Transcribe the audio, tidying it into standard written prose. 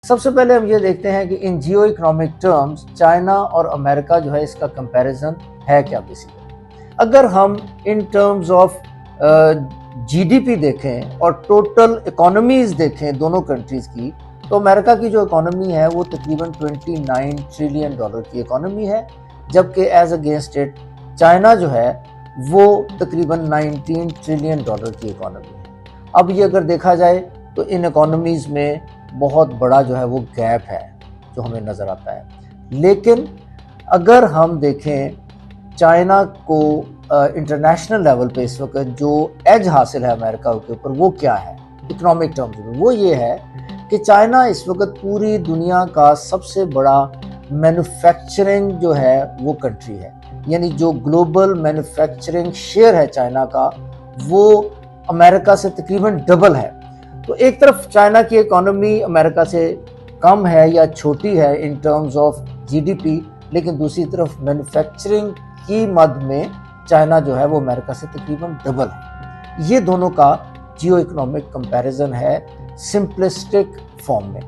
سب سے پہلے ہم یہ دیکھتے ہیں کہ ان جیو اکنامک ٹرمز چائنا اور امریکہ جو ہے اس کا کمپیریزن ہے کیا بیسیکلی۔ اگر ہم in terms of G D P دیکھیں اور ٹوٹل اکانومیز دیکھیں دونوں کنٹریز کی، تو امریکہ کی جو اکانومی ہے وہ تقریباً $29 ٹریلین کی اکانومی ہے، جبکہ ایز اگینسٹ اٹ چائنا جو ہے وہ تقریباً $19 ٹریلین کی اکانومی ہے۔ اب یہ اگر دیکھا جائے تو ان اکانومیز میں بہت بڑا جو ہے وہ گیپ ہے جو ہمیں نظر آتا ہے۔ لیکن اگر ہم دیکھیں چائنا کو انٹرنیشنل لیول پہ اس وقت جو ایج حاصل ہے امریکہ کے اوپر وہ کیا ہے اکنامک ٹرمز میں، وہ یہ ہے کہ چائنا اس وقت پوری دنیا کا سب سے بڑا مینوفیکچرنگ جو ہے وہ کنٹری ہے، یعنی جو گلوبل مینوفیکچرنگ شیئر ہے چائنا کا وہ امریکہ سے تقریباً ڈبل ہے۔ تو ایک طرف چائنا کی اکانومی امریکہ سے کم ہے یا چھوٹی ہے in terms of G D P, لیکن دوسری طرف مینوفیکچرنگ کی مد میں چائنا جو ہے وہ امریکہ سے تقریباً ڈبل ہے۔ یہ دونوں کا جیو اکنامک کمپیریزن ہے سمپلسٹک فارم میں۔